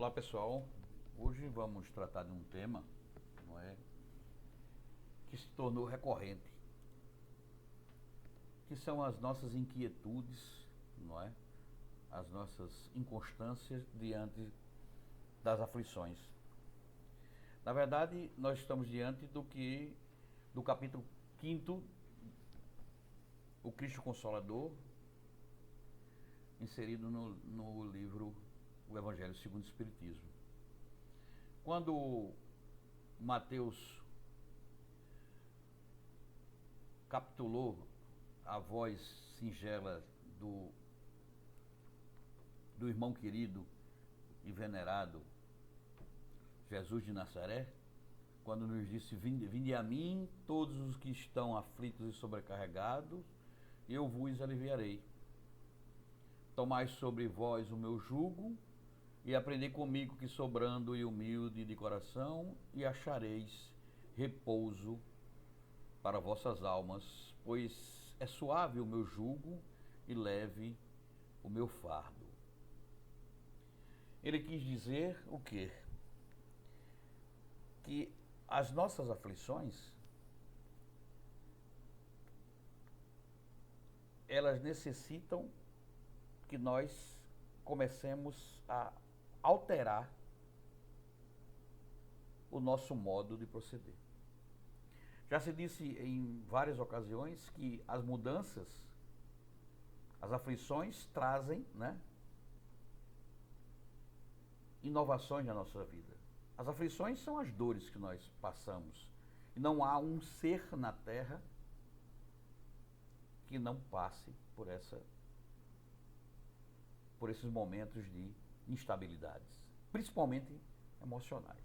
Olá pessoal, hoje vamos tratar de um tema, não é, que se tornou recorrente, que são as nossas inquietudes, não é, as nossas inconstâncias diante das aflições. Na verdade, nós estamos diante do capítulo 5º, o Cristo Consolador, inserido no livro O Evangelho segundo o Espiritismo. Quando Mateus capitulou a voz singela do irmão querido e venerado Jesus de Nazaré, quando nos disse: vinde a mim todos os que estão aflitos e sobrecarregados, eu vos aliviarei. Tomai sobre vós o meu jugo e aprendei comigo, que sou brando e humilde de coração, e achareis repouso para vossas almas, pois é suave o meu jugo e leve o meu fardo. Ele quis dizer o quê? Que as nossas aflições, elas necessitam que nós comecemos a alterar o nosso modo de proceder. Já se disse em várias ocasiões que as mudanças, as aflições trazem, né, inovações na nossa vida. As aflições são as dores que nós passamos. E não há um ser na Terra que não passe por esses momentos de instabilidades, principalmente emocionais.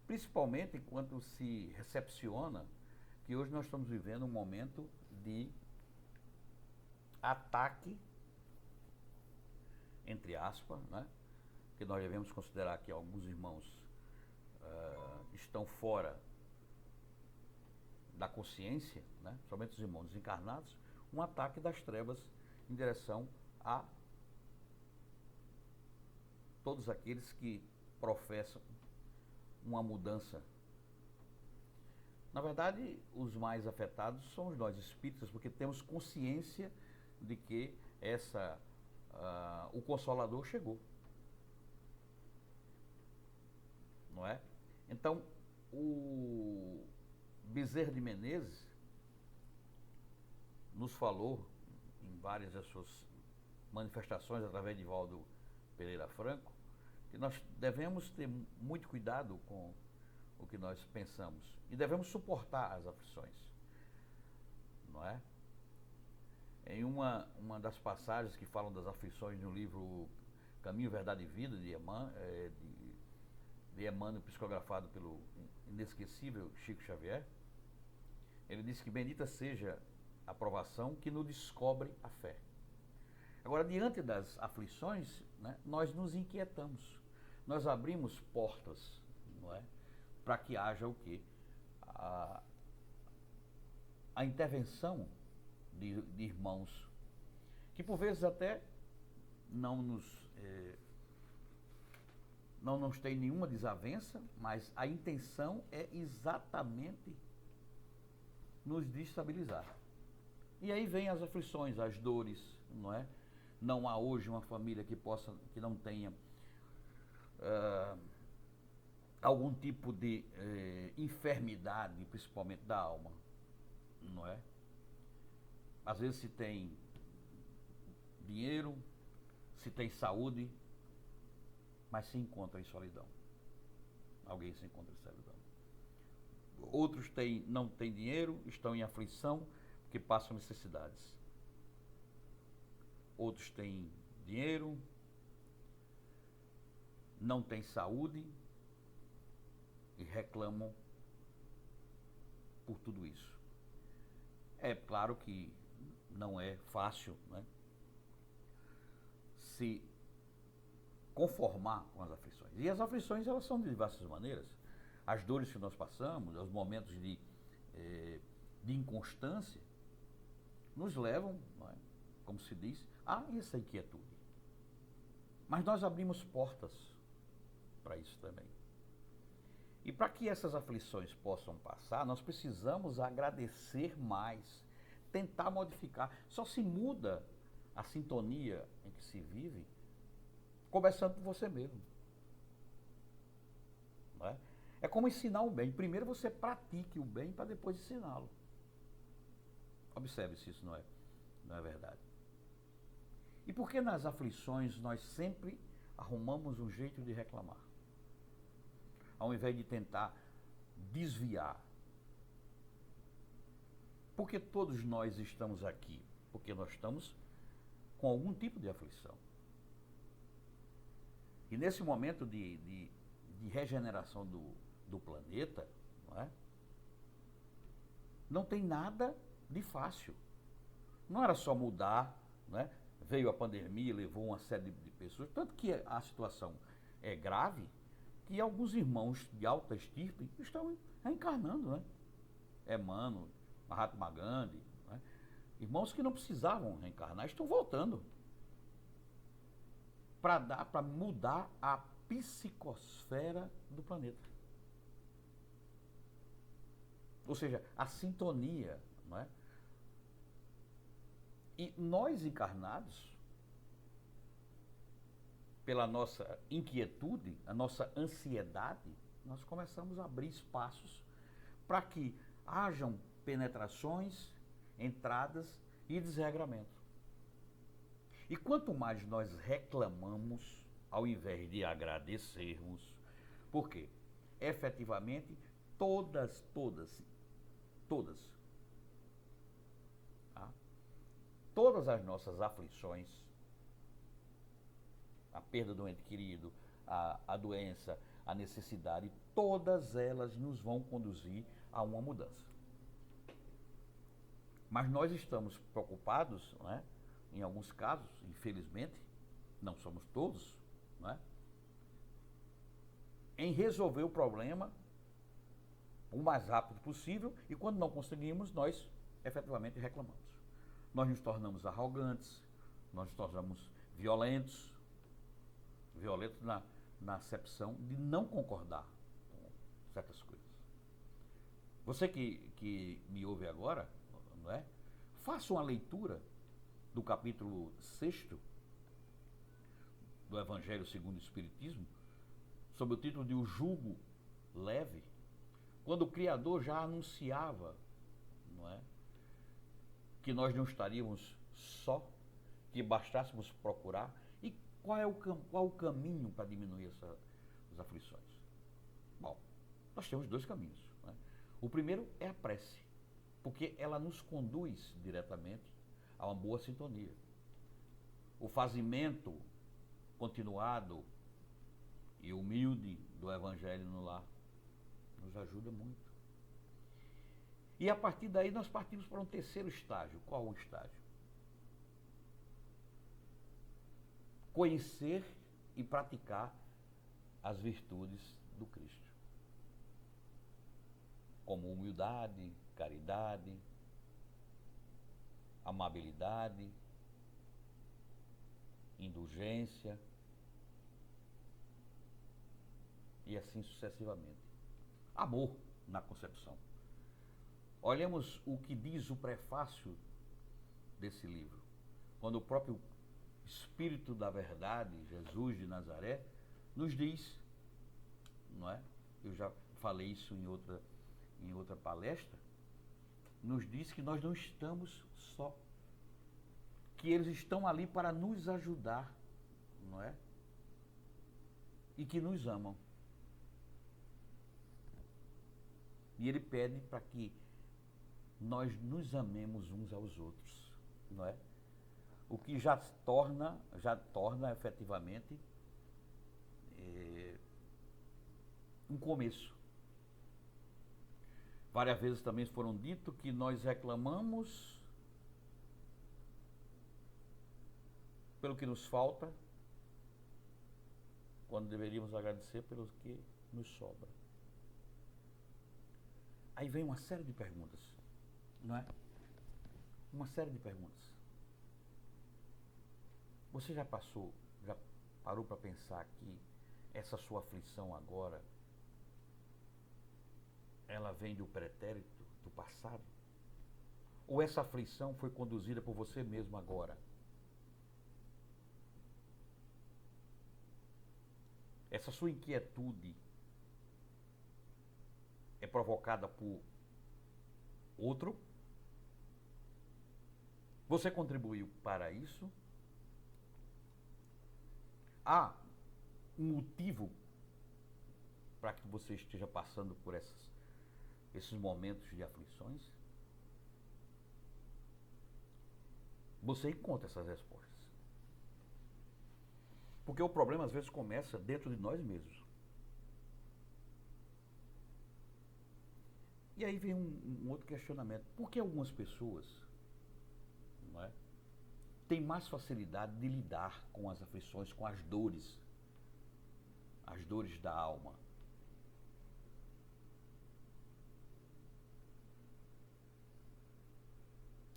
Principalmente enquanto se recepciona que hoje nós estamos vivendo um momento de ataque, entre aspas, né? Que nós devemos considerar que alguns irmãos estão fora da consciência, né? Somente os irmãos desencarnados, um ataque das trevas em direção a todos aqueles que professam uma mudança. Na verdade, os mais afetados somos nós espíritas, porque temos consciência de que o Consolador chegou, não é? Então, o Bezerra de Menezes nos falou em várias das suas manifestações através de Valdo Pereira Franco, que nós devemos ter muito cuidado com o que nós pensamos e devemos suportar as aflições, não é? Em uma das passagens que falam das aflições no livro Caminho, Verdade e Vida, de Emmanuel, psicografado pelo inesquecível Chico Xavier, ele disse que bendita seja a provação que nos descobre a fé. Agora, diante das aflições, né, nós nos inquietamos, nós abrimos portas, não é, para que haja o quê? A intervenção de irmãos que por vezes até não nos tem nenhuma desavença, mas a intenção é exatamente nos destabilizar. E aí vem as aflições, as dores, não é? Não há hoje uma família que não tenha algum tipo de enfermidade, principalmente da alma, não é? Às vezes se tem dinheiro, se tem saúde, mas se encontra em solidão. Alguém se encontra em solidão. Outros não têm dinheiro, estão em aflição, porque passam necessidades. Outros têm dinheiro, não têm saúde e reclamam por tudo isso. É claro que não é fácil, né, se conformar com as aflições. E as aflições, elas são de diversas maneiras. As dores que nós passamos, os momentos de inconstância, nos levam, não é, como se diz, a essa inquietude. Mas nós abrimos portas para isso também. E para que essas aflições possam passar, nós precisamos agradecer mais, tentar modificar. Só se muda a sintonia em que se vive começando por você mesmo. Não é? É como ensinar o bem. Primeiro você pratique o bem para depois ensiná-lo. Observe se isso não é verdade. E por que nas aflições nós sempre arrumamos um jeito de reclamar? Ao invés de tentar desviar. Por que todos nós estamos aqui? Porque nós estamos com algum tipo de aflição. E nesse momento de regeneração do planeta, não tem nada de fácil. Não era só mudar, veio a pandemia, levou uma série de pessoas, tanto que a situação é grave, que alguns irmãos de alta estirpe estão reencarnando, Emmanuel, Mahatma Gandhi, irmãos que não precisavam reencarnar, estão voltando para mudar a psicosfera do planeta. Ou seja, a sintonia, E nós encarnados, pela nossa inquietude, a nossa ansiedade, nós começamos a abrir espaços para que hajam penetrações, entradas e desregramento. E quanto mais nós reclamamos, ao invés de agradecermos, porque efetivamente todas, todas as nossas aflições, a perda do ente querido, a doença, a necessidade, todas elas nos vão conduzir a uma mudança. Mas nós estamos preocupados, em alguns casos, infelizmente, não somos todos, em resolver o problema o mais rápido possível, e quando não conseguimos, nós efetivamente reclamamos. Nós nos tornamos arrogantes, nós nos tornamos violentos na acepção de não concordar com certas coisas. Você que me ouve agora, faça uma leitura do capítulo 6º do Evangelho segundo o Espiritismo, sob o título de O Jugo Leve, quando o Criador já anunciava, que nós não estaríamos só, que bastássemos procurar. E qual o caminho para diminuir as aflições? Bom, nós temos dois caminhos. O primeiro é a prece, porque ela nos conduz diretamente a uma boa sintonia. O fazimento continuado e humilde do Evangelho no lar nos ajuda muito. E a partir daí nós partimos para um terceiro estágio. Qual o estágio? Conhecer e praticar as virtudes do Cristo. Como humildade, caridade, amabilidade, indulgência e assim sucessivamente. Amor na concepção. Olhemos o que diz o prefácio desse livro. Quando o próprio Espírito da Verdade, Jesus de Nazaré, nos diz, Eu já falei isso em outra palestra, nos diz que nós não estamos só, que eles estão ali para nos ajudar, E que nos amam. E ele pede para que nós nos amemos uns aos outros, O que já torna efetivamente um começo. Várias vezes também foram dito que nós reclamamos pelo que nos falta, quando deveríamos agradecer pelo que nos sobra. Aí vem uma série de perguntas, Uma série de perguntas. Você já parou para pensar que essa sua aflição agora, ela vem do pretérito, do passado? Ou essa aflição foi conduzida por você mesmo agora? Essa sua inquietude é provocada por outro? Você contribuiu para isso? Há um motivo para que você esteja passando por esses momentos de aflições? Você encontra essas respostas. Porque o problema às vezes começa dentro de nós mesmos. E aí vem um outro questionamento. Por que algumas pessoas, não é, têm mais facilidade de lidar com as aflições, com as dores da alma?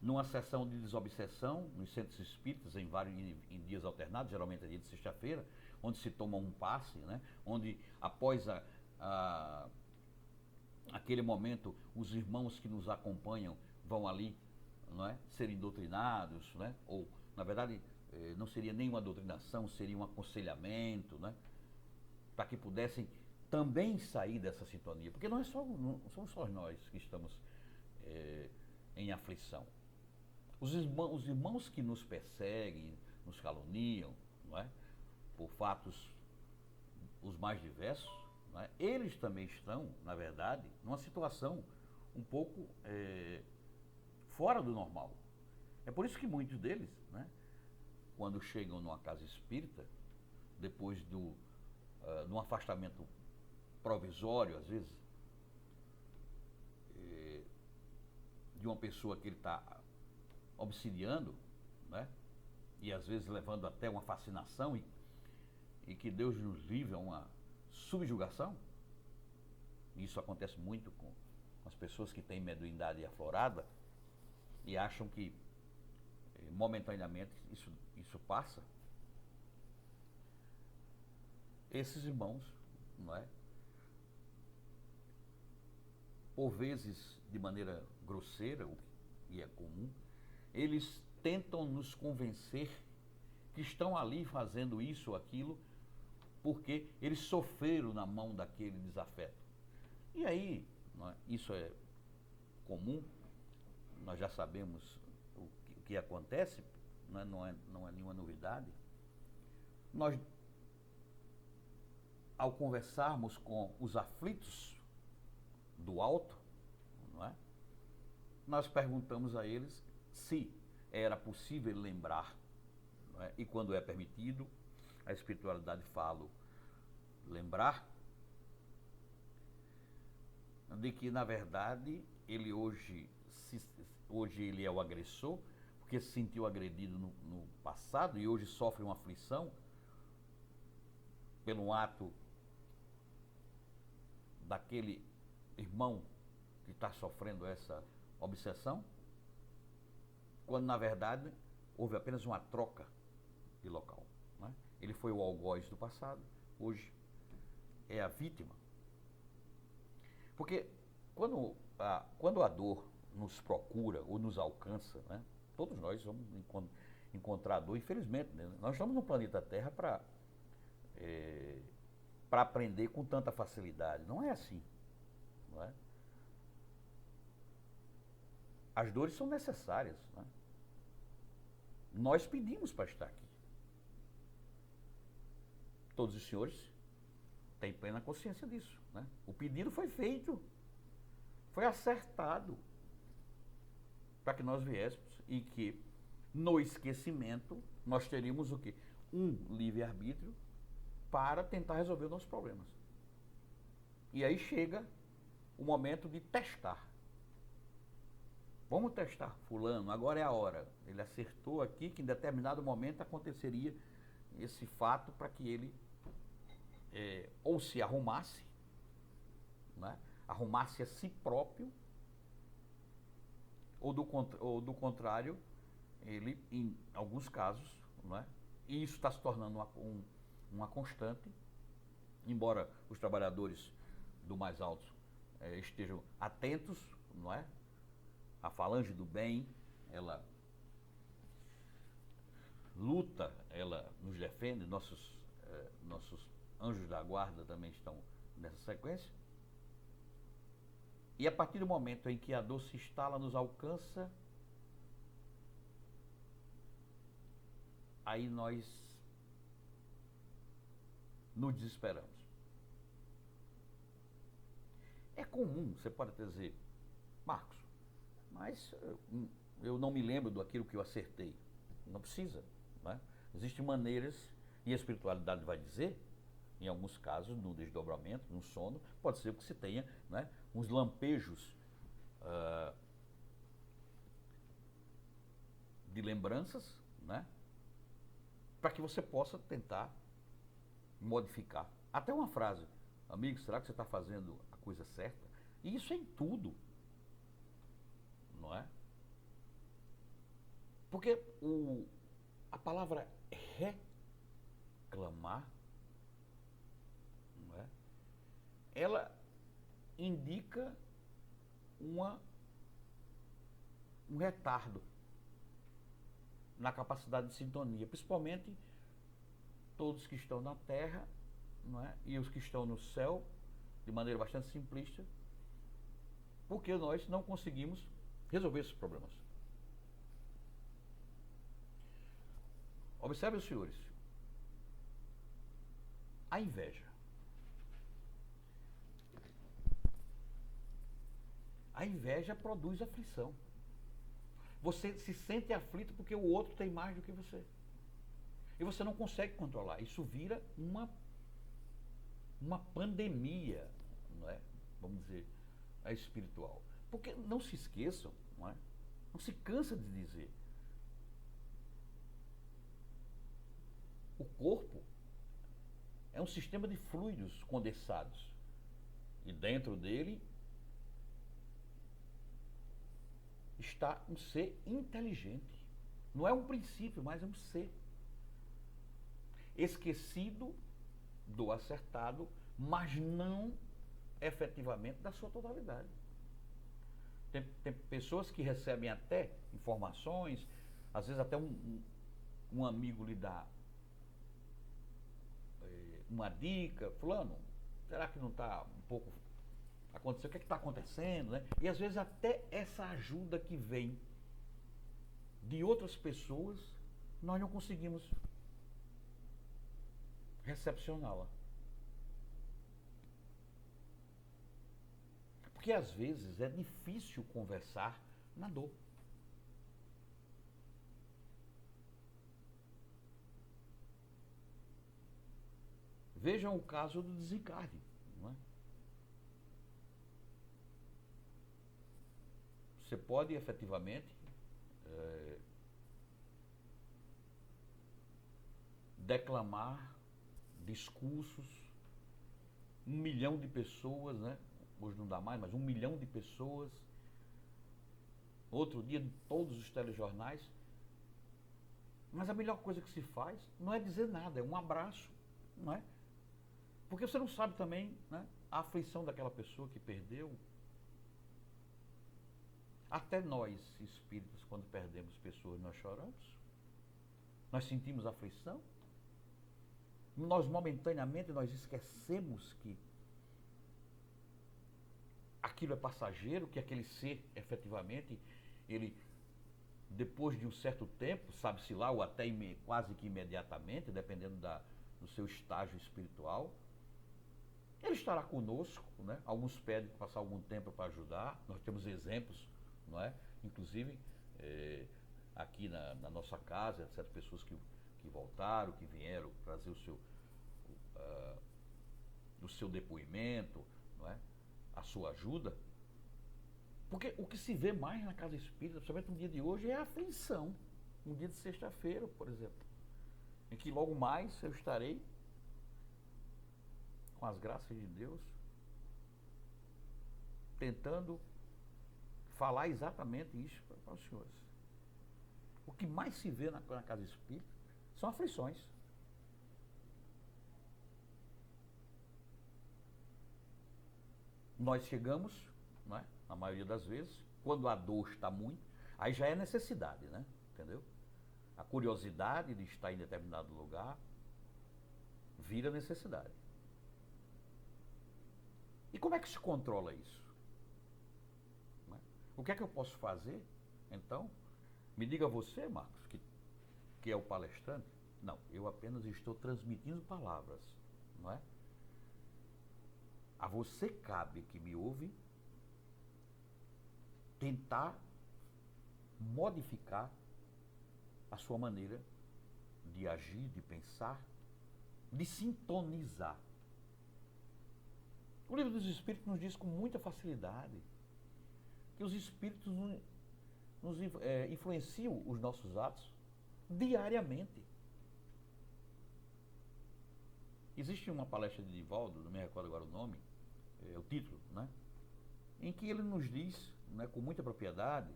Numa sessão de desobsessão, nos centros espíritas, em dias alternados, geralmente é dia de sexta-feira, onde se toma um passe, né? Onde após aquele momento, os irmãos que nos acompanham vão ali, não é, serem doutrinados, né? Ou, na verdade, não seria nenhuma doutrinação, seria um aconselhamento, né? Para que pudessem também sair dessa sintonia. Porque não somos só nós que estamos em aflição. Os irmãos que nos perseguem, nos caluniam, não é, por fatos os mais diversos, não é, eles também estão, na verdade, numa situação um pouco fora do normal. É por isso que muitos deles, né, quando chegam numa casa espírita, depois de um afastamento provisório, às vezes, de uma pessoa que ele está obsidiando, né? E às vezes levando até uma fascinação e que Deus nos livre a uma subjugação. Isso acontece muito com as pessoas que têm mediunidade aflorada e acham que momentaneamente isso passa. Esses irmãos, não é? Por vezes de maneira grosseira, o que é comum, eles tentam nos convencer que estão ali fazendo isso ou aquilo porque eles sofreram na mão daquele desafeto. E aí, não é, isso é comum, nós já sabemos o que acontece, não é nenhuma novidade. Nós, ao conversarmos com os aflitos do alto, não é, nós perguntamos a eles se era possível lembrar, não é, e quando é permitido, a espiritualidade fala lembrar, de que na verdade ele hoje ele é o agressor, porque se sentiu agredido no passado e hoje sofre uma aflição pelo ato daquele irmão que está sofrendo essa obsessão, quando na verdade houve apenas uma troca de local, né? Ele foi o algoz do passado, hoje é a vítima. Porque quando a dor nos procura ou nos alcança, né, todos nós vamos encontrar dor, infelizmente, né? Nós estamos no planeta Terra para aprender com tanta facilidade. Não é assim, não é? As dores são necessárias, né? Nós pedimos para estar aqui. Todos os senhores têm plena consciência disso, né? O pedido foi feito, foi acertado para que nós viéssemos e que no esquecimento nós teríamos o quê? Um livre-arbítrio para tentar resolver os nossos problemas. E aí chega o momento de testar. Vamos testar fulano, agora é a hora. Ele acertou aqui que em determinado momento aconteceria esse fato para que ele ou se arrumasse, né? Arrumasse a si próprio, ou do contrário, ele, em alguns casos, não é? E isso está se tornando uma constante, embora os trabalhadores do mais alto estejam atentos, não é? A falange do bem, ela luta, ela nos defende, nossos anjos da guarda também estão nessa sequência. E a partir do momento em que a dor se instala, nos alcança, aí nós nos desesperamos. É comum, você pode até dizer, Marcos, mas eu não me lembro daquilo que eu acertei. Não precisa, né? Existem maneiras, e a espiritualidade vai dizer, em alguns casos, no desdobramento, no sono, pode ser que se tenha, né, uns lampejos de lembranças, né, para que você possa tentar modificar. Até uma frase, amigo, será que você está fazendo a coisa certa? E isso é em tudo, não é? Porque a palavra reclamar, não é? Ela indica um retardo na capacidade de sintonia, principalmente todos que estão na Terra, não é? E os que estão no céu, de maneira bastante simplista, porque nós não conseguimos resolver esses problemas. Observe, os senhores, a inveja. A inveja produz aflição. Você se sente aflito porque o outro tem mais do que você. E você não consegue controlar. Isso vira uma pandemia, não é? Vamos dizer, espiritual. Porque não se esqueçam, não é? Não se cansa de dizer. O corpo é um sistema de fluidos condensados. E dentro dele está um ser inteligente. Não é um princípio, mas é um ser. Esquecido do acertado, mas não efetivamente da sua totalidade. Tem pessoas que recebem até informações, às vezes até um amigo lhe dá uma dica, fulano, será que não está um pouco acontecendo? O que é que está acontecendo? Né? E às vezes até essa ajuda que vem de outras pessoas, nós não conseguimos recepcioná-la. Porque às vezes é difícil conversar na dor. Vejam o caso do desencarne, não é? Você pode efetivamente declamar discursos, 1 milhão de pessoas, né? Hoje não dá mais, mas 1 milhão de pessoas. Outro dia, em todos os telejornais. Mas a melhor coisa que se faz não é dizer nada, é um abraço, não é? Porque você não sabe também, né, a aflição daquela pessoa que perdeu. Até nós, espíritas, quando perdemos pessoas, nós choramos. Nós sentimos aflição. Nós, momentaneamente, nós esquecemos que aquilo é passageiro, que aquele ser, efetivamente, ele, depois de um certo tempo, sabe-se lá, ou até quase que imediatamente, dependendo do seu estágio espiritual, ele estará conosco, né? Alguns pedem para passar algum tempo para ajudar, nós temos exemplos, não é? Inclusive, aqui na nossa casa, certas pessoas que voltaram, que vieram trazer o seu depoimento, não é? A sua ajuda. Porque o que se vê mais na casa espírita, principalmente no dia de hoje, é a aflição. Um dia de sexta-feira, por exemplo, em que logo mais eu estarei, com as graças de Deus, tentando falar exatamente isso para os senhores. O que mais se vê na casa espírita são aflições. nós chegamos, não é? Na maioria das vezes, quando a dor está muito, aí já é necessidade, né? Entendeu? A curiosidade de estar em determinado lugar vira necessidade. E como é que se controla isso? Não é? O que é que eu posso fazer, então? Me diga você, Marcos, que é o palestrante. Não, eu apenas estou transmitindo palavras, não é? A você cabe, que me ouve, tentar modificar a sua maneira de agir, de pensar, de sintonizar. O Livro dos Espíritos nos diz com muita facilidade que os Espíritos nos influenciam os nossos atos diariamente. Existe uma palestra de Divaldo, não me recordo agora o nome, o título, né? Em que ele nos diz, né, com muita propriedade,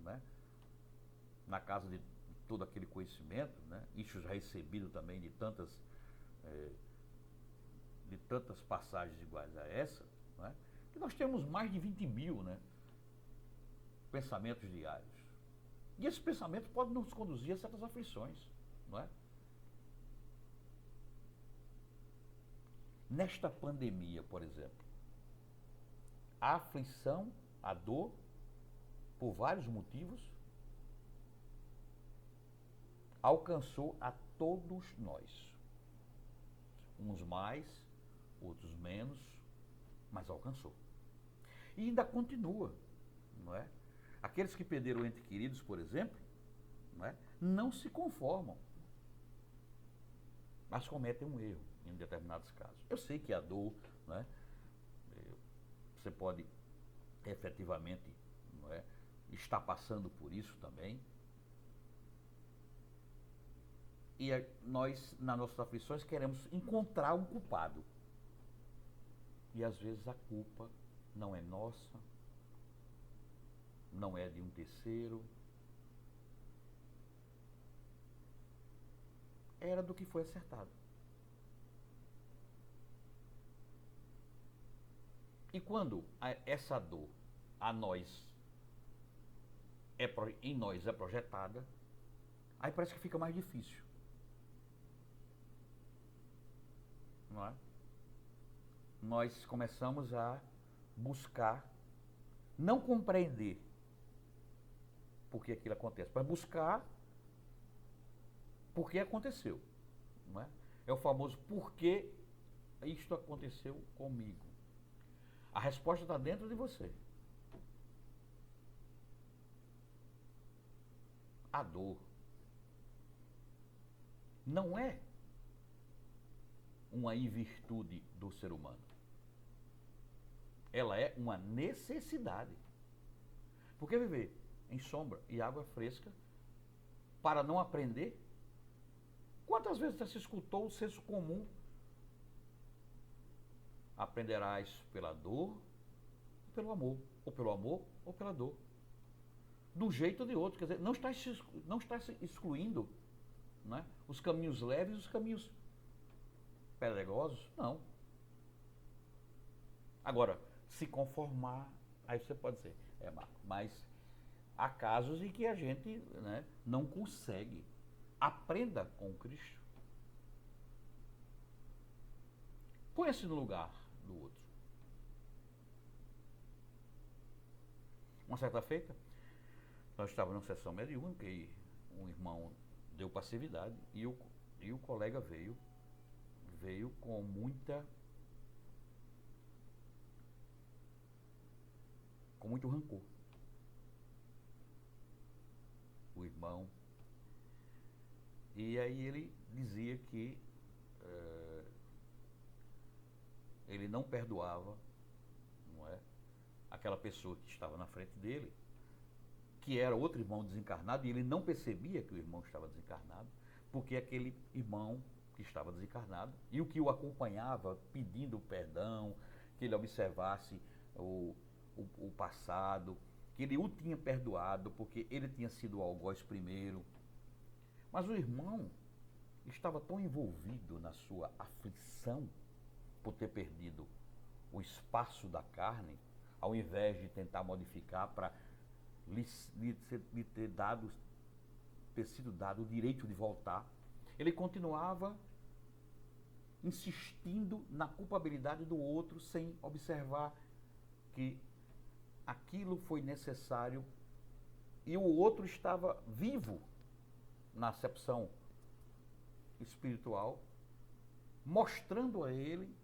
né, na casa de todo aquele conhecimento, né, isso já recebido também de tantas passagens iguais a essa, né, que nós temos mais de 20 mil, né, pensamentos diários. E esses pensamentos podem nos conduzir a certas aflições, não é? Nesta pandemia, por exemplo, a aflição, a dor, por vários motivos, alcançou a todos nós. Uns mais, outros menos, mas alcançou. E ainda continua, não é? Aqueles que perderam entes queridos, por exemplo, não se conformam, mas cometem um erro em determinados casos. Eu sei que a dor, você pode efetivamente estar passando por isso também. E nós, nas nossas aflições, queremos encontrar um culpado. E às vezes a culpa não é nossa, não é de um terceiro. Era do que foi acertado. E quando essa dor em nós é projetada, aí parece que fica mais difícil. Não é? Nós começamos a buscar, não compreender por que aquilo acontece, mas buscar por que aconteceu. Não é? É o famoso por que isto aconteceu comigo. A resposta está dentro de você. A dor não é uma invirtude do ser humano. Ela é uma necessidade. Porque viver em sombra e água fresca, para não aprender? Quantas vezes você se escutou o senso comum? Aprenderás pela dor, pelo amor, ou pelo amor, ou pela dor. De um jeito ou de outro. Quer dizer, não está se excluindo, né, os caminhos leves e os caminhos pedregosos, não. Agora, se conformar, aí você pode dizer, mas há casos em que a gente, né, não consegue. Aprenda com Cristo. Põe-se no lugar do outro. Uma certa feita, nós estávamos numa sessão mediúnica e um irmão deu passividade e o colega veio com muito rancor. O irmão. E aí ele dizia que ele não perdoava, não é, aquela pessoa que estava na frente dele, que era outro irmão desencarnado, e ele não percebia que o irmão estava desencarnado, porque aquele irmão que estava desencarnado, e o que o acompanhava pedindo perdão, que ele observasse o passado, que ele o tinha perdoado, porque ele tinha sido o algoz primeiro. Mas o irmão estava tão envolvido na sua aflição por ter perdido o espaço da carne, ao invés de tentar modificar para lhe ter sido dado o direito de voltar, ele continuava insistindo na culpabilidade do outro sem observar que aquilo foi necessário e o outro estava vivo na acepção espiritual, mostrando a ele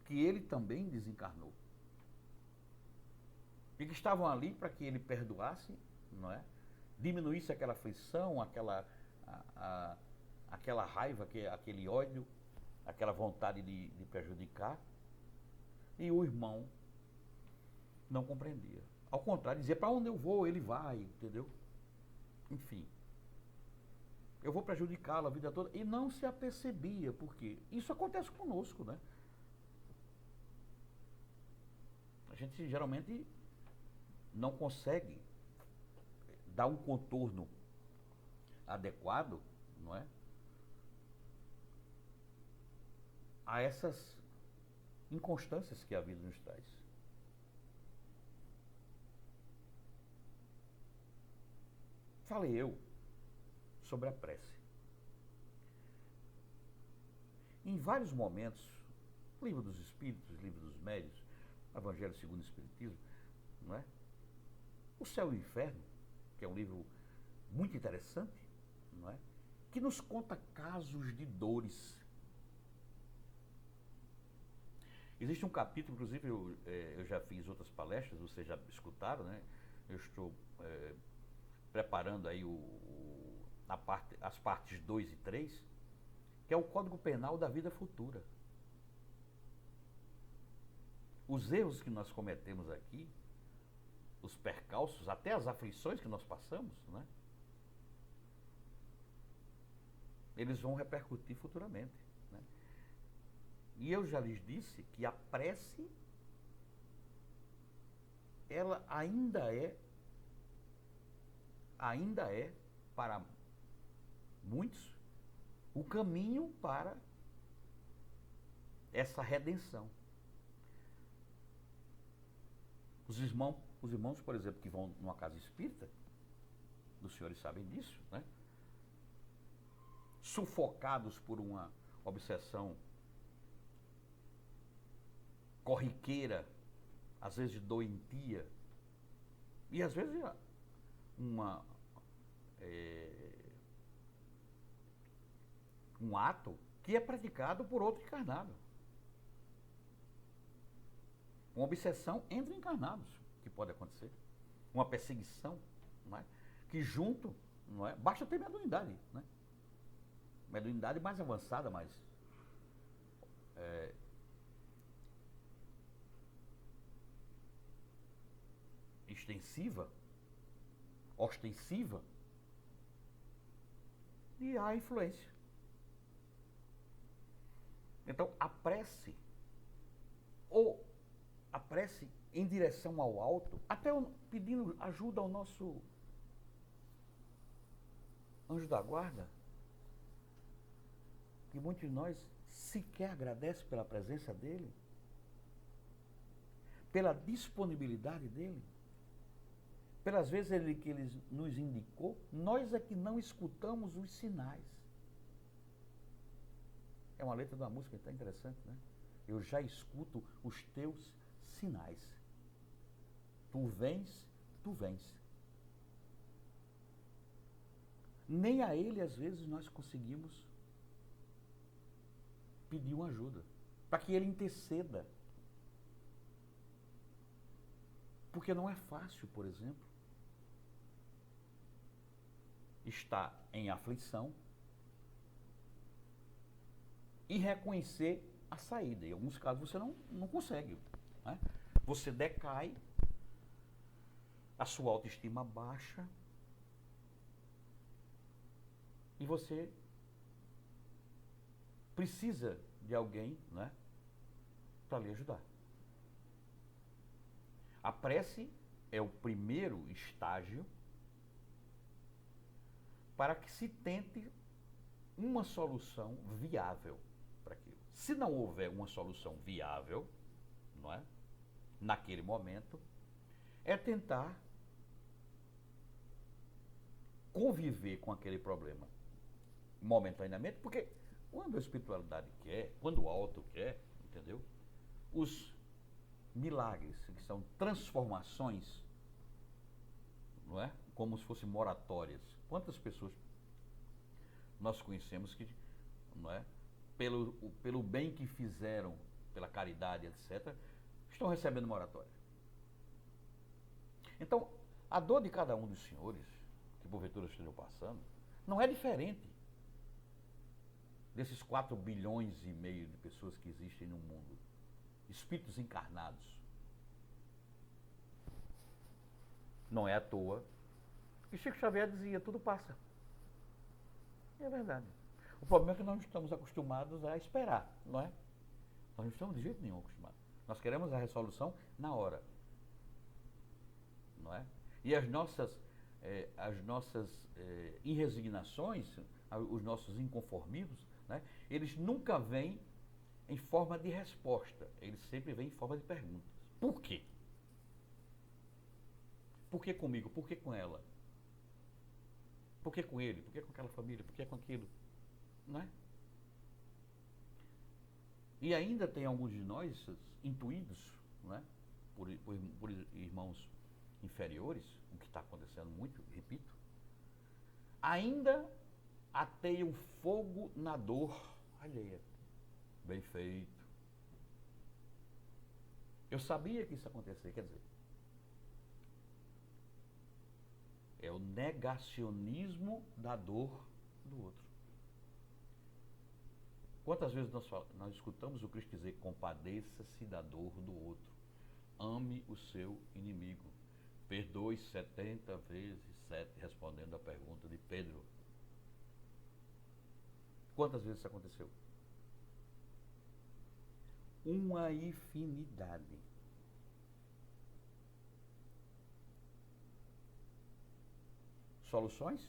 que ele também desencarnou. E que estavam ali para que ele perdoasse, não é? Diminuísse aquela aflição, aquela raiva, aquele ódio, aquela vontade de prejudicar. E o irmão não compreendia. Ao contrário, dizia, para onde eu vou, ele vai, entendeu? Enfim. Eu vou prejudicá-lo a vida toda. E não se apercebia, porque isso acontece conosco, né? A gente geralmente não consegue dar um contorno adequado, não é? A essas inconstâncias que a vida nos traz. Falei eu sobre a prece. Em vários momentos, Livro dos Espíritos, Livro dos Médiuns, Evangelho segundo o Espiritismo, não é? O Céu e o Inferno, que é um livro muito interessante, não é? Que nos conta casos de dores. Existe um capítulo, inclusive eu já fiz outras palestras, vocês já escutaram, né? Eu estou preparando aí as partes 2 e 3, que é o Código Penal da Vida Futura. Os erros que nós cometemos aqui, os percalços, até as aflições que nós passamos, né? Eles vão repercutir futuramente, né? E eu já lhes disse que a prece, ela ainda é para muitos o caminho para essa redenção. Os irmãos, por exemplo, que vão numa casa espírita, os senhores sabem disso, né? Sufocados por uma obsessão corriqueira, às vezes doentia, e às vezes um ato que é praticado por outro encarnado. Uma obsessão entre encarnados, que pode acontecer. Uma perseguição, não é? Que junto, não é? Basta ter mediunidade, né? Mediunidade mais avançada, mais extensiva, ostensiva, e há influência. Então, a prece em direção ao alto, até pedindo ajuda ao nosso anjo da guarda, que muitos de nós sequer agradecem pela presença dele, pela disponibilidade dele, pelas vezes que ele nos indicou, nós é que não escutamos os sinais. É uma letra de uma música tão interessante, né? Eu já escuto os teus sinais. Tu vens, tu vens. Nem a ele, às vezes, nós conseguimos pedir uma ajuda, para que ele interceda. Porque não é fácil, por exemplo, estar em aflição e reconhecer a saída. Em alguns casos você não consegue, né? Você decai, a sua autoestima baixa e você precisa de alguém, né, para lhe ajudar. A prece é o primeiro estágio para que se tente uma solução viável. para aquilo. Se não houver uma solução viável, não é? Naquele momento, é tentar conviver com aquele problema momentaneamente, porque quando a espiritualidade quer, quando o alto quer, entendeu? Os milagres, que são transformações, não é? Como se fossem moratórias. Quantas pessoas nós conhecemos que, não é? Pelo bem que fizeram, pela caridade, etc., estão recebendo moratória. Então, a dor de cada um dos senhores, que porventura estejam passando, não é diferente desses 4 bilhões e meio de pessoas que existem no mundo. Espíritos encarnados. Não é à toa que Chico Xavier dizia, tudo passa. E é verdade. O problema é que nós não estamos acostumados a esperar, não é? Nós não estamos de jeito nenhum acostumados. Nós queremos a resolução na hora. Não é? E as nossas irresignações, os nossos inconformismos, né, eles nunca vêm em forma de resposta, eles sempre vêm em forma de perguntas. Por quê? Por que comigo? Por que com ela? Por que com ele? Por que com aquela família? Por que com aquilo? Não é? E ainda tem alguns de nós intuídos, não é? Por irmãos inferiores, o que está acontecendo muito, repito, ainda ateiam fogo na dor alheia. Bem feito. Eu sabia que isso ia acontecer, quer dizer, é o negacionismo da dor do outro. Quantas vezes nós escutamos o Cristo dizer, compadeça-se da dor do outro, ame o seu inimigo, perdoe 70 vezes 7, respondendo à pergunta de Pedro. Quantas vezes isso aconteceu? Uma infinidade. Soluções?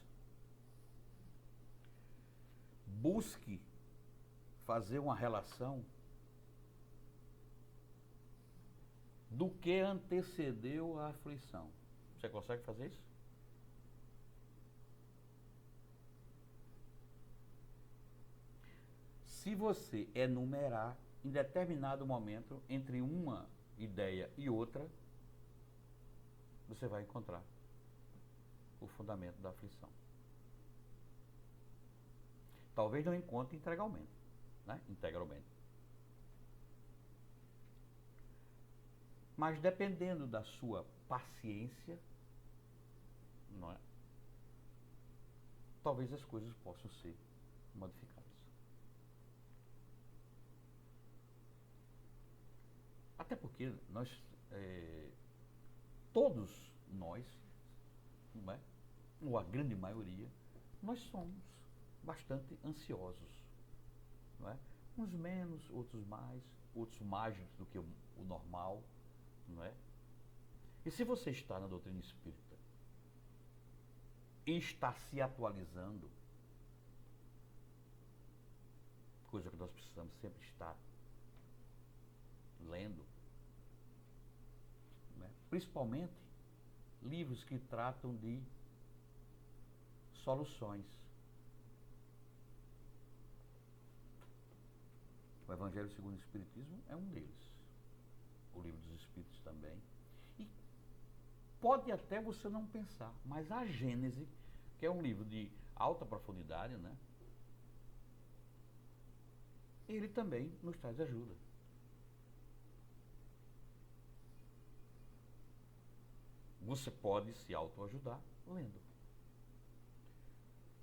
Busque fazer uma relação do que antecedeu a aflição. Você consegue fazer isso? Se você enumerar em determinado momento entre uma ideia e outra, você vai encontrar o fundamento da aflição. Talvez não encontre integralmente, né? Integralmente. Mas dependendo da sua paciência, não é? Talvez as coisas possam ser modificadas. Até porque todos nós, não é? Ou a grande maioria, nós somos bastante ansiosos, não é? Uns menos, outros mais, outros mais do que o normal, não é? E se você está na doutrina espírita e está se atualizando, coisa que nós precisamos sempre estar lendo, né? Principalmente livros que tratam de soluções. O Evangelho segundo o Espiritismo é um deles. O Livro dos Espíritos também. E pode até você não pensar, mas a Gênese, que é um livro de alta profundidade, né? Ele também nos traz ajuda. Você pode se autoajudar lendo.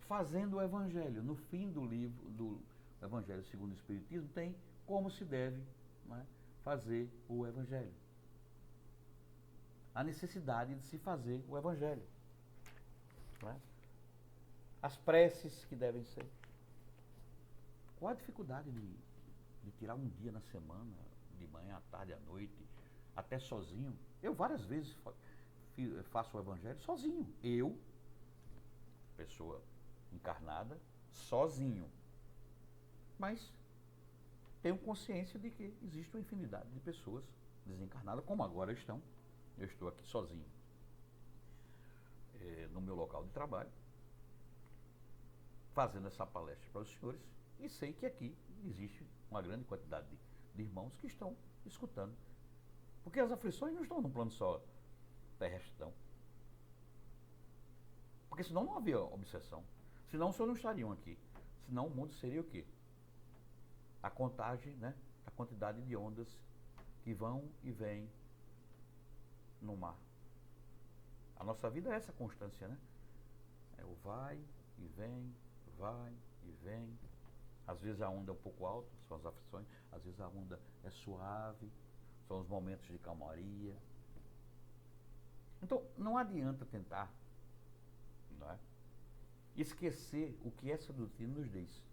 Fazendo o Evangelho. No fim do livro do Evangelho segundo o Espiritismo tem como se deve, né, fazer o Evangelho. A necessidade de se fazer o Evangelho. Né? As preces que devem ser. Qual a dificuldade de tirar um dia na semana, de manhã, à tarde, à noite, até sozinho? Eu várias vezes faço o Evangelho sozinho. Eu, pessoa encarnada, sozinho. Mas tenho consciência de que existe uma infinidade de pessoas desencarnadas, como agora estão. Eu estou aqui sozinho, no meu local de trabalho, fazendo essa palestra para os senhores, e sei que aqui existe uma grande quantidade de irmãos que estão escutando. Porque as aflições não estão no plano só terrestre, não. Porque senão não havia obsessão. Senão os senhores não estariam aqui. Senão o mundo seria o quê? A contagem, né? A quantidade de ondas que vão e vêm no mar. A nossa vida é essa constância, né? É o vai e vem, vai e vem. Às vezes a onda é um pouco alta, são as aflições. Às vezes a onda é suave, são os momentos de calmaria. Então, não adianta tentar, não é, esquecer o que essa doutrina nos diz.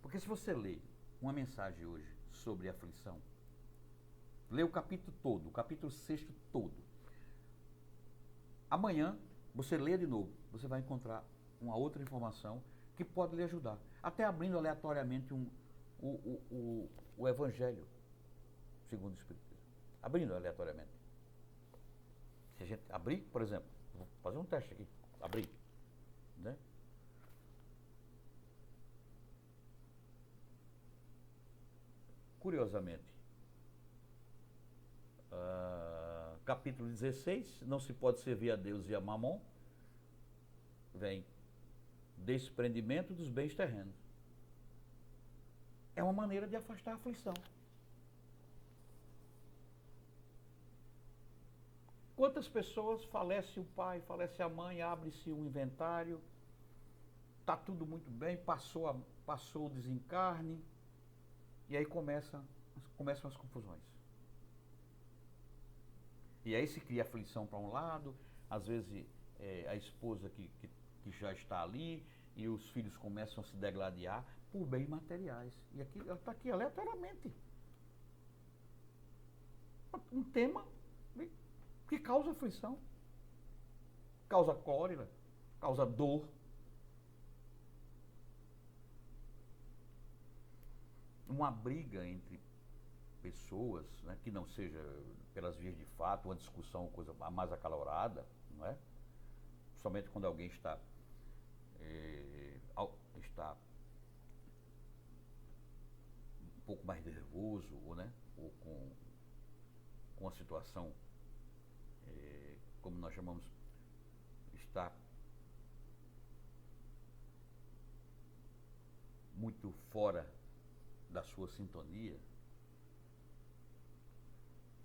Porque se você lê uma mensagem hoje sobre aflição, lê o capítulo todo, o capítulo 6º todo. Amanhã, você lê de novo, você vai encontrar uma outra informação que pode lhe ajudar. Até abrindo aleatoriamente o Evangelho, segundo o Espiritismo. Abrindo aleatoriamente. Se a gente abrir, por exemplo, vou fazer um teste aqui, abrir, né? Curiosamente, capítulo 16, não se pode servir a Deus e a Mamon, vem desprendimento dos bens terrenos. É uma maneira de afastar a aflição. Quantas pessoas falece o pai, falece a mãe, abre-se um inventário, está tudo muito bem, passou o desencarne, e aí começam as confusões. E aí se cria aflição para um lado, às vezes a esposa que já está ali, e os filhos começam a se degladiar por bens materiais. E aqui ela está aqui aleatoriamente. Um tema que causa aflição, causa cólera, causa dor. Uma briga entre pessoas, né, que não seja pelas vias de fato, uma discussão, coisa mais acalorada, não é? Somente quando alguém está um pouco mais nervoso, né? Ou com a situação, como nós chamamos, está muito fora da sua sintonia,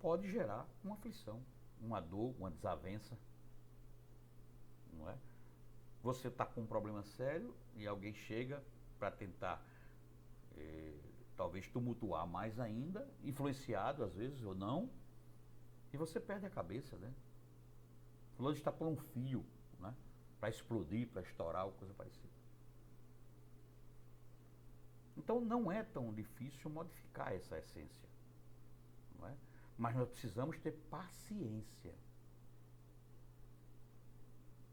pode gerar uma aflição, uma dor, uma desavença, não é? Você está com um problema sério e alguém chega para tentar talvez tumultuar mais ainda, influenciado às vezes ou não, e você perde a cabeça, né? Fulano está por um fio, né? Para explodir, para estourar ou coisa parecida. Então não é tão difícil modificar essa essência, não é? Mas nós precisamos ter paciência,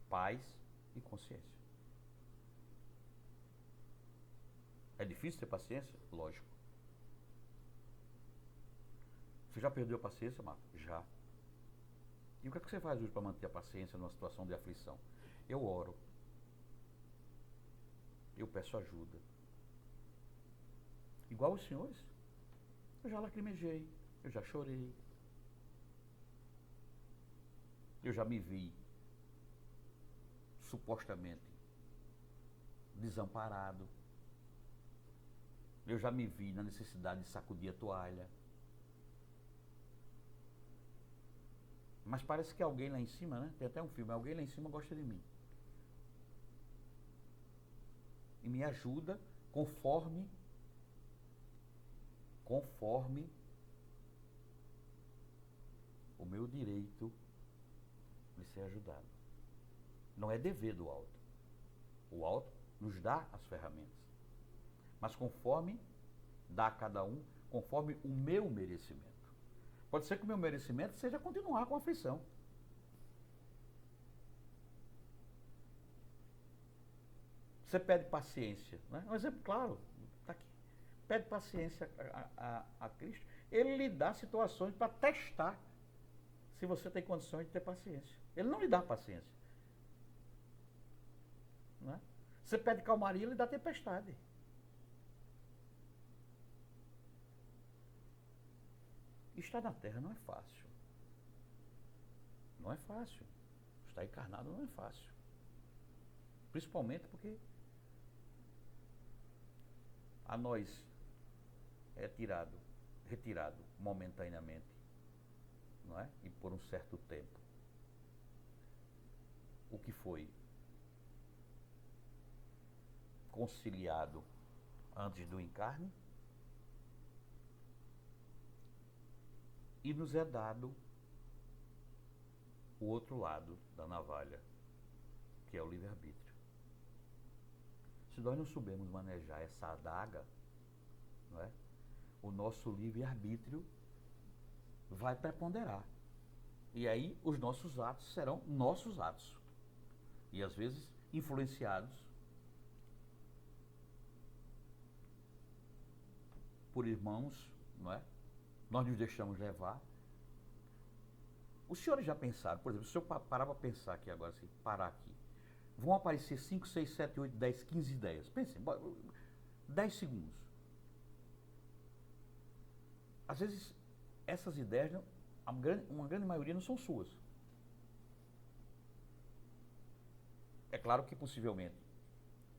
paz e consciência. É difícil ter paciência? Lógico. Você já perdeu a paciência, Marco? Já. E o que é que você faz hoje para manter a paciência numa situação de aflição? Eu oro. Eu peço ajuda. Igual os senhores, eu já lacrimejei, eu já chorei. Eu já me vi supostamente desamparado. Eu já me vi na necessidade de sacudir a toalha. Mas parece que alguém lá em cima, né? Tem até um filme, alguém lá em cima gosta de mim. E me ajuda conforme o meu direito de ser ajudado. Não é dever do alto. O alto nos dá as ferramentas. Mas conforme dá a cada um, conforme o meu merecimento. Pode ser que o meu merecimento seja continuar com a aflição. Você pede paciência, né? Um exemplo claro, está aqui. pede paciência a Cristo, ele lhe dá situações para testar se você tem condições de ter paciência. Ele não lhe dá paciência. Não é? Você pede calmaria, ele dá tempestade. Estar na terra não é fácil. Não é fácil. Estar encarnado não é fácil. Principalmente porque a nós é retirado momentaneamente, não é? E por um certo tempo. O que foi conciliado antes do encarne e nos é dado o outro lado da navalha, que é o livre-arbítrio. Se nós não soubermos manejar essa adaga, não é? O nosso livre-arbítrio vai preponderar. E aí os nossos atos serão nossos atos. E às vezes influenciados por irmãos, não é? Nós nos deixamos levar. Os senhores já pensaram, por exemplo, se eu parar para pensar aqui agora, se parar aqui, vão aparecer 5, 6, 7, 8, 10, 15 ideias. Pensem, 10 segundos. Às vezes, essas ideias, uma grande maioria não são suas. É claro que possivelmente,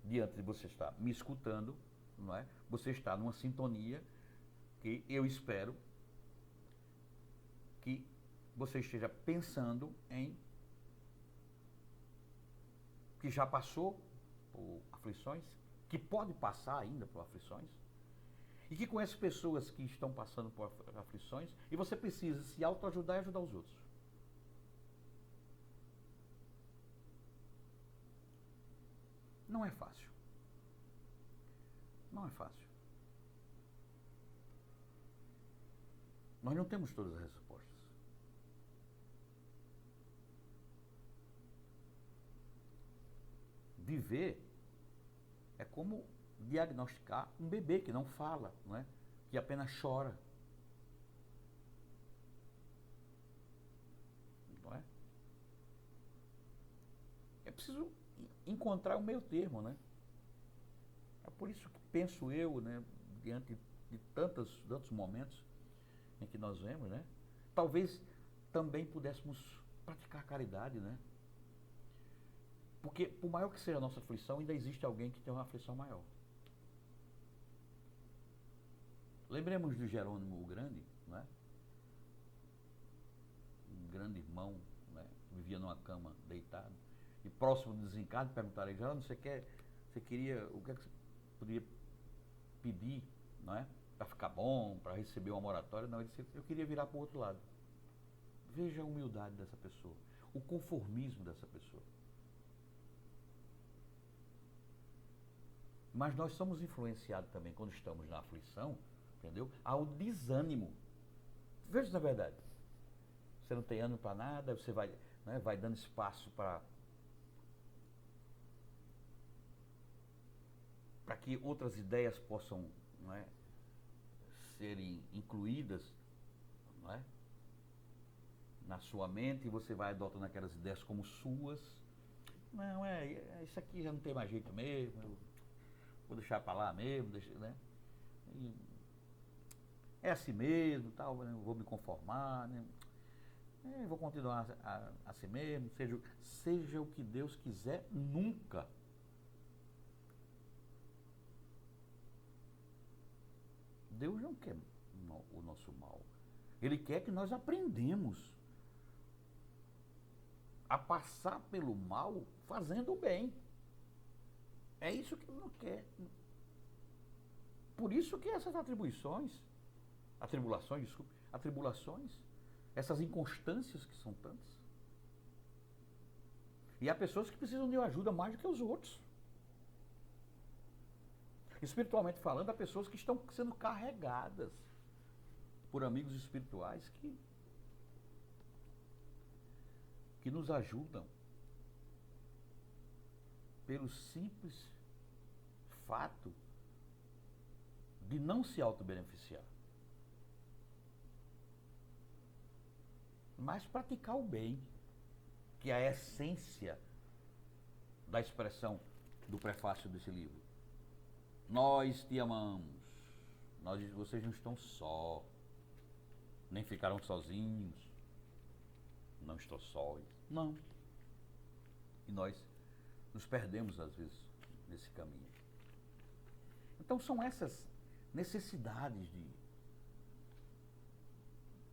diante de você estar me escutando, não é? Você está numa sintonia que eu espero que você esteja pensando em que já passou por aflições, que pode passar ainda por aflições, e que conhece pessoas que estão passando por aflições, e você precisa se autoajudar e ajudar os outros. Não é fácil. Não é fácil. Nós não temos todas as respostas. Viver é como diagnosticar um bebê que não fala, não é? Que apenas chora. Não é? É preciso encontrar o meio termo, né? É por isso que penso eu, né, diante de tantos momentos em que nós vemos, né? Talvez também pudéssemos praticar caridade, né? Porque, por maior que seja a nossa aflição, ainda existe alguém que tem uma aflição maior. Lembremos do Jerônimo o Grande, não é? Um grande irmão, né? Vivia numa cama deitado. E próximo do desencarne, perguntaram a ele: Jerônimo, você queria, o que é que você poderia pedir, não é? Para ficar bom, para receber uma moratória? Não, ele disse: eu queria virar para o outro lado. Veja a humildade dessa pessoa, o conformismo dessa pessoa. Mas nós somos influenciados também, quando estamos na aflição, entendeu? Ao desânimo. Veja na verdade. Você não tem ânimo para nada, você vai, né, vai dando espaço para que outras ideias possam, não é, serem incluídas, não é, na sua mente, e você vai adotando aquelas ideias como suas. Não, isso aqui já não tem mais jeito mesmo, vou deixar para lá mesmo, né? E é assim mesmo, tal, né? Vou me conformar, né? Vou continuar assim mesmo, seja o que Deus quiser, nunca. Deus não quer o nosso mal. Ele quer que nós aprendemos a passar pelo mal fazendo o bem. É isso que ele não quer. Por isso que essas atribulações, essas inconstâncias que são tantas. E há pessoas que precisam de ajuda mais do que os outros. Espiritualmente falando, há pessoas que estão sendo carregadas por amigos espirituais que nos ajudam pelo simples fato de não se auto-beneficiar, mas praticar o bem, que é a essência da expressão do prefácio desse livro. Nós te amamos, vocês não estão só, nem ficaram sozinhos, não estou sós, não. E nós nos perdemos às vezes nesse caminho. Então são essas necessidades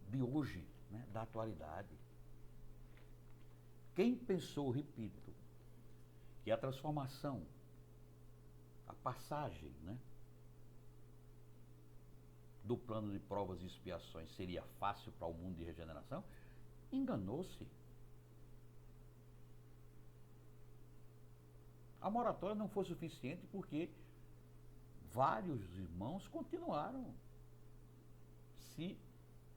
de hoje, né, da atualidade. Quem pensou, repito, que a transformação, a passagem, né, do plano de provas e expiações seria fácil para o mundo de regeneração, enganou-se. A moratória não foi suficiente porque vários irmãos continuaram se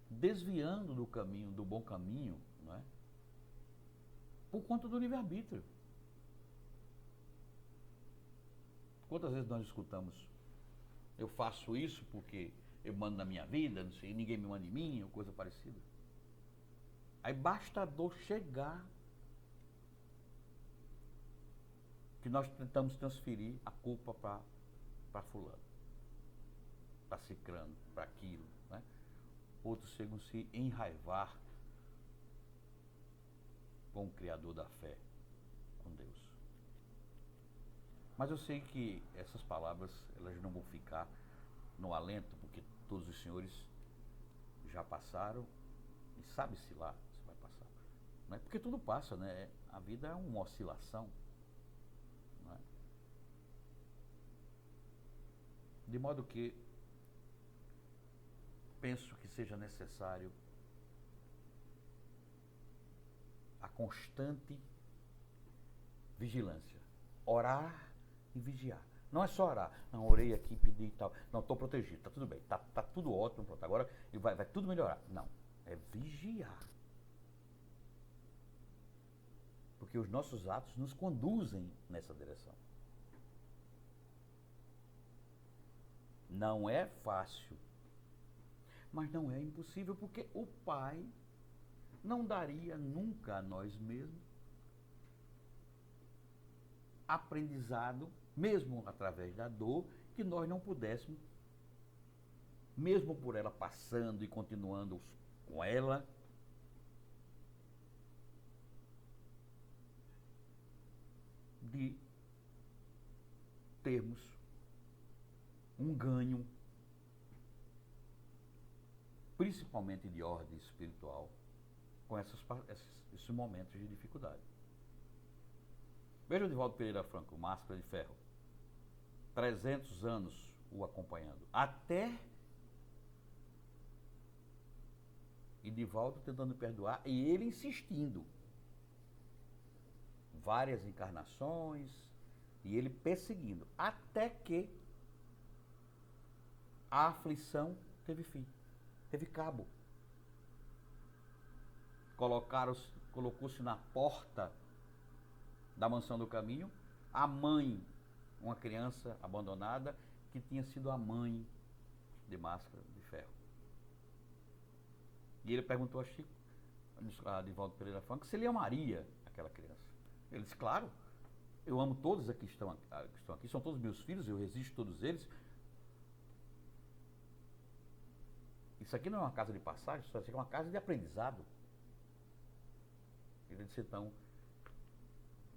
desviando do caminho, do bom caminho, não é? Por conta do livre-arbítrio. Quantas vezes nós escutamos, eu faço isso porque eu mando na minha vida, não sei, ninguém me manda em mim, ou coisa parecida. Aí basta a dor chegar que nós tentamos transferir a culpa para fulano, para cicrano, para aquilo, né? Outros chegam a se enraivar com o Criador da fé, com Deus. Mas eu sei que essas palavras, elas não vão ficar no alento, porque todos os senhores já passaram e sabe-se lá se vai passar. Não é? Porque tudo passa, né? A vida é uma oscilação. Não é? De modo que penso que seja necessário a constante vigilância. Orar e vigiar. Não é só orar. Não, orei aqui, pedi e tal. Não, estou protegido, está tudo bem, está tudo ótimo, pronto. Agora vai tudo melhorar. Não, é vigiar. Porque os nossos atos nos conduzem nessa direção. Não é fácil, mas não é impossível, porque o Pai não daria nunca a nós mesmos aprendizado, mesmo através da dor, que nós não pudéssemos, mesmo por ela passando e continuando com ela, de termos um ganho, principalmente de ordem espiritual, com esses momentos de dificuldade. Veja o Divaldo Pereira Franco, Máscara de Ferro. 300 anos o acompanhando. Até Divaldo tentando perdoar e ele insistindo. Várias encarnações e ele perseguindo. Até que a aflição teve fim, teve cabo. Colocou-se na porta da mansão do caminho a mãe, uma criança abandonada que tinha sido a mãe de Máscara de Ferro. E ele perguntou a Chico, a Divaldo Pereira Franco, se ele amaria aquela criança. Ele disse, claro, eu amo todos que estão aqui, são todos meus filhos, eu resisto a todos eles. Isso aqui não é uma casa de passagem, isso aqui é uma casa de aprendizado. Ele disse, então,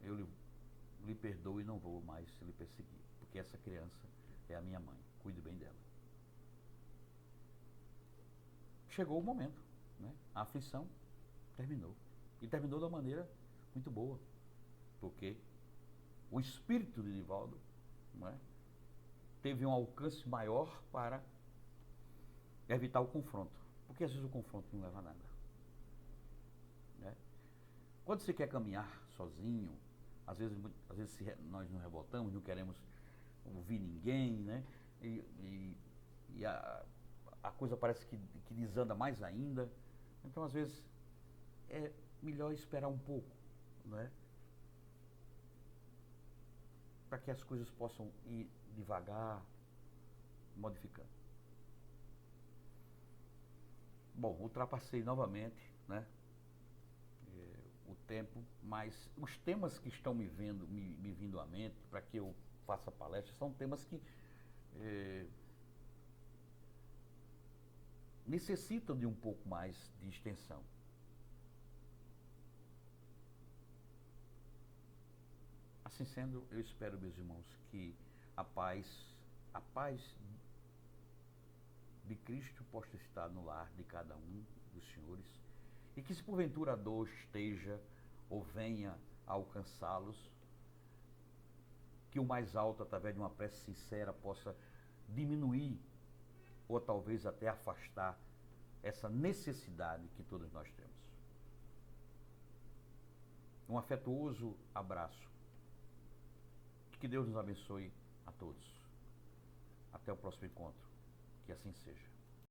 eu lhe perdoo e não vou mais lhe perseguir, porque essa criança é a minha mãe, cuide bem dela. Chegou o momento, né? A aflição terminou. E terminou de uma maneira muito boa, porque o espírito de Divaldo, não é, teve um alcance maior para evitar o confronto, porque às vezes o confronto não leva a nada. Né? Quando você quer caminhar sozinho, às vezes nós nos revoltamos, não queremos ouvir ninguém, né? E a coisa parece que desanda mais ainda. Então, às vezes, é melhor esperar um pouco, não é? Para que as coisas possam ir devagar, modificando. Bom, ultrapassei novamente, né, o tempo, mas os temas que estão me vindo à mente para que eu faça palestra são temas que necessitam de um pouco mais de extensão. Assim sendo, eu espero, meus irmãos, que a paz de Cristo possa estar no lar de cada um dos senhores, e que se porventura a dor esteja ou venha a alcançá-los, que o mais alto, através de uma prece sincera, possa diminuir ou talvez até afastar essa necessidade que todos nós temos. Um afetuoso abraço. Que Deus nos abençoe a todos. Até o próximo encontro. Que assim seja.